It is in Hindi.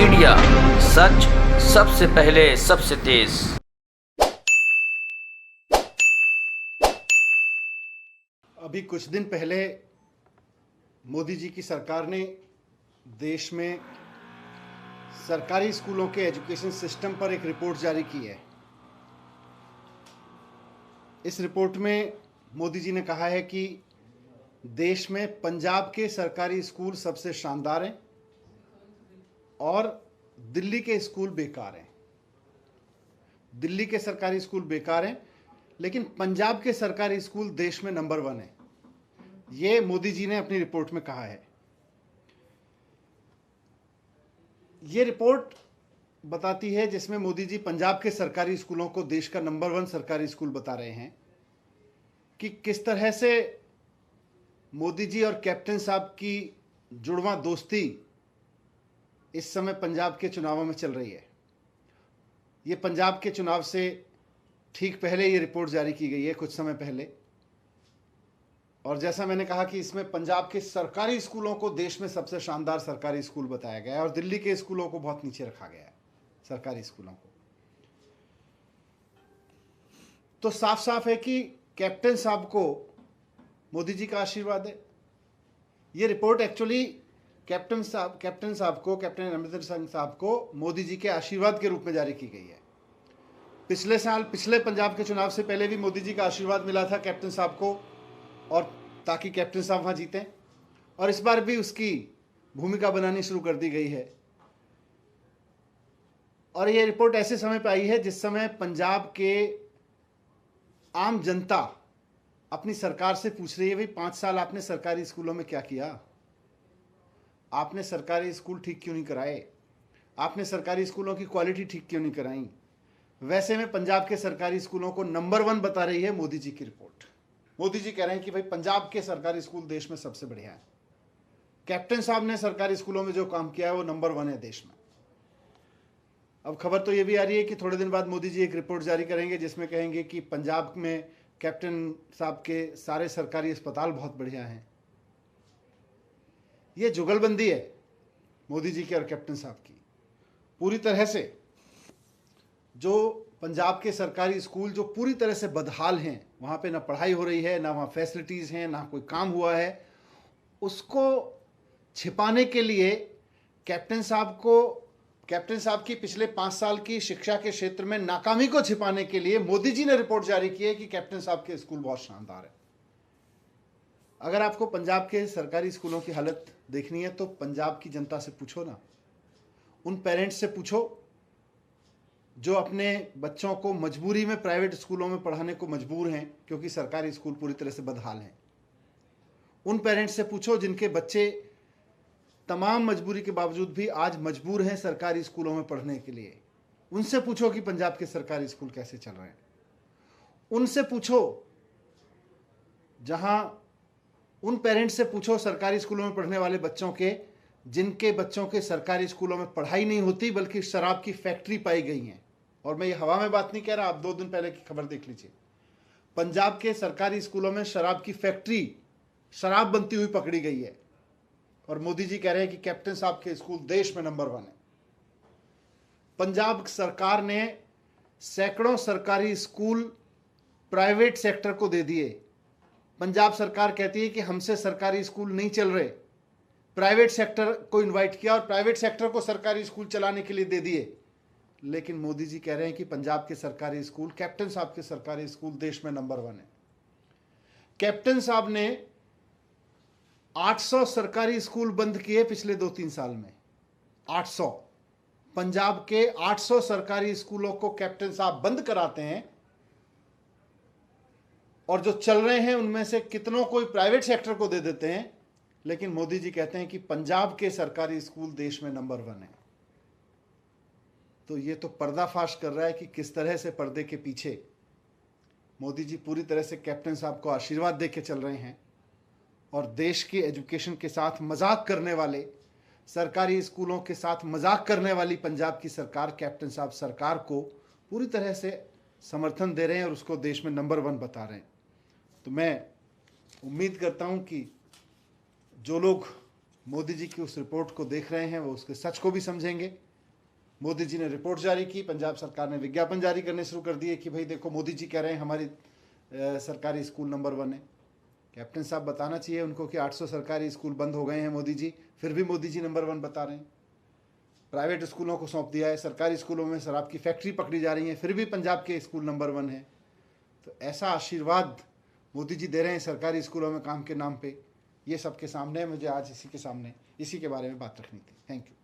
मीडिया, सच सबसे पहले सबसे तेज। अभी कुछ दिन पहले मोदी जी की सरकार ने देश में सरकारी स्कूलों के एजुकेशन सिस्टम पर एक रिपोर्ट जारी की है। इस रिपोर्ट में मोदी जी ने कहा है कि देश में पंजाब के सरकारी स्कूल सबसे शानदार हैं और दिल्ली के स्कूल बेकार हैं। दिल्ली के सरकारी स्कूल बेकार हैं, लेकिन पंजाब के सरकारी स्कूल देश में नंबर 1 हैं। ये मोदी जी ने अपनी रिपोर्ट में कहा है। ये रिपोर्ट बताती है, जिसमें मोदी जी पंजाब के सरकारी स्कूलों को देश का नंबर 1 सरकारी स्कूल बता रहे हैं, कि किस तरह से मोदी जी और कैप्टन साहब की जुड़वा दोस्ती इस समय पंजाब के चुनावों में चल रही है। ये पंजाब के चुनाव से ठीक पहले ये रिपोर्ट जारी की गई है, कुछ समय पहले। और जैसा मैंने कहा कि इसमें पंजाब के सरकारी स्कूलों को देश में सबसे शानदार सरकारी स्कूल बताया गया है और दिल्ली के स्कूलों को बहुत नीचे रखा गया है, सरकारी स्कूलों को। तो साफ साफ है कि कैप्टन साहब को मोदी जी का आशीर्वाद है। ये report actually captain Amarinder Singh साहब को मोदी जी के आशीर्वाद के रूप में जारी की गई है। पिछले साल, पिछले पंजाब के चुनाव से पहले भी मोदी जी का आशीर्वाद मिला था कैप्टन साहब को, और ताकि कैप्टन साहब वहां जीतें, और इस बार भी उसकी भूमिका बनानी शुरू कर दी गई है। और यह रिपोर्ट ऐसे समय पर आई है जिस समय पंजाब के आम जनता अपनी सरकार से पूछ रही है, भाई 5 साल आपने सरकारी स्कूलों में क्या किया? आपने सरकारी स्कूल ठीक क्यों नहीं कराए? आपने सरकारी स्कूलों की क्वालिटी ठीक क्यों नहीं कराई? वैसे में पंजाब के सरकारी स्कूलों को नंबर 1 बता रही है मोदी जी की रिपोर्ट। मोदी जी कह रहे हैं कि भाई पंजाब के सरकारी स्कूल देश में सबसे बढ़िया है। कैप्टन साहब ने सरकारी स्कूलों में जो काम किया है वो नंबर 1 है देश में। अब खबर तो ये भी आ रही है कि थोड़े दिन बाद मोदी जी एक रिपोर्ट जारी करेंगे जिसमें कहेंगे कि पंजाब में कैप्टन साहब के सारे सरकारी अस्पताल बहुत बढ़िया हैं। ये जुगलबंदी है मोदी जी की और कैप्टन साहब की पूरी तरह से। जो पंजाब के सरकारी स्कूल जो पूरी तरह से बदहाल हैं, वहाँ पे ना पढ़ाई हो रही है, ना वहाँ फैसिलिटीज़ हैं, ना कोई काम हुआ है, उसको छिपाने के लिए कैप्टन साहब की पिछले 5 साल की शिक्षा के क्षेत्र में नाकामी को छिपाने के लिए मोदी जी ने रिपोर्ट जारी की है कि कैप्टन साहब के स्कूल बहुत शानदार है। अगर आपको पंजाब के सरकारी स्कूलों की हालत देखनी है तो पंजाब की जनता से पूछो ना, उन पेरेंट्स से पूछो जो अपने बच्चों को मजबूरी में प्राइवेट स्कूलों में पढ़ाने को मजबूर हैं क्योंकि सरकारी स्कूल पूरी तरह से बदहाल हैं। उन पेरेंट्स से पूछो जिनके बच्चे तमाम मजबूरी के बावजूद भी आज मजबूर हैं सरकारी स्कूलों में पढ़ने के लिए। उनसे पूछो कि पंजाब के सरकारी स्कूल कैसे चल रहे हैं। उनसे पूछो, उन पेरेंट्स से पूछो सरकारी स्कूलों में पढ़ने वाले बच्चों के, जिनके बच्चों के सरकारी स्कूलों में पढ़ाई नहीं होती बल्कि शराब की फैक्ट्री पाई गई हैं। और मैं ये हवा में बात नहीं कह रहा, आप 2 दिन पहले की खबर देख लीजिए। पंजाब के सरकारी स्कूलों में शराब की फैक्ट्री, शराब बनती हुई पकड़ी गई है। और मोदी जी कह रहे हैं कि कैप्टन साहब के स्कूल देश में नंबर 1 है। पंजाब सरकार ने सैकड़ों सरकारी स्कूल प्राइवेट सेक्टर को दे दिए। पंजाब सरकार कहती है कि हमसे सरकारी स्कूल नहीं चल रहे, प्राइवेट सेक्टर को इनवाइट किया और प्राइवेट सेक्टर को सरकारी स्कूल चलाने के लिए दे दिए। लेकिन मोदी जी कह रहे हैं कि पंजाब के सरकारी स्कूल, कैप्टन साहब के सरकारी स्कूल देश में नंबर 1 है। कैप्टन साहब ने 800 सरकारी स्कूल बंद किए पिछले 2-3 साल में। 800 पंजाब के 800 सरकारी स्कूलों को कैप्टन साहब बंद कराते हैं, और जो चल रहे हैं उनमें से कितनों को प्राइवेट सेक्टर को दे देते हैं। लेकिन मोदी जी कहते हैं कि पंजाब के सरकारी स्कूल देश में नंबर 1 है। तो ये तो पर्दाफाश कर रहा है कि किस तरह से पर्दे के पीछे मोदी जी पूरी तरह से कैप्टन साहब को आशीर्वाद दे के चल रहे हैं, और देश की एजुकेशन के साथ मजाक करने वाले, सरकारी स्कूलों के साथ मजाक करने वाली पंजाब की सरकार, कैप्टन साहब सरकार को पूरी तरह से समर्थन दे रहे हैं और उसको देश में नंबर 1 बता रहे हैं। तो मैं उम्मीद करता हूं कि जो लोग मोदी जी की उस रिपोर्ट को देख रहे हैं वो उसके सच को भी समझेंगे मोदी जी ने रिपोर्ट जारी की, पंजाब सरकार ने विज्ञापन जारी करने शुरू कर दिए कि भाई देखो मोदी जी कह रहे हैं हमारी सरकारी स्कूल नंबर 1 है। कैप्टन साहब बताना चाहिए उनको कि 800 सरकारी स्कूल बंद हो गए हैं मोदी जी, फिर भी मोदी जी नंबर 1 बता रहे हैं। प्राइवेट स्कूलों को सौंप दिया है, सरकारी स्कूलों में शराब की फैक्ट्री पकड़ी जा रही है, फिर भी पंजाब के स्कूल नंबर 1 है। तो ऐसा आशीर्वाद मोदी जी दे रहे हैं सरकारी स्कूलों में काम के नाम पे, ये सबके सामने मुझे आज इसी के बारे में बात रखनी थी। Thank you.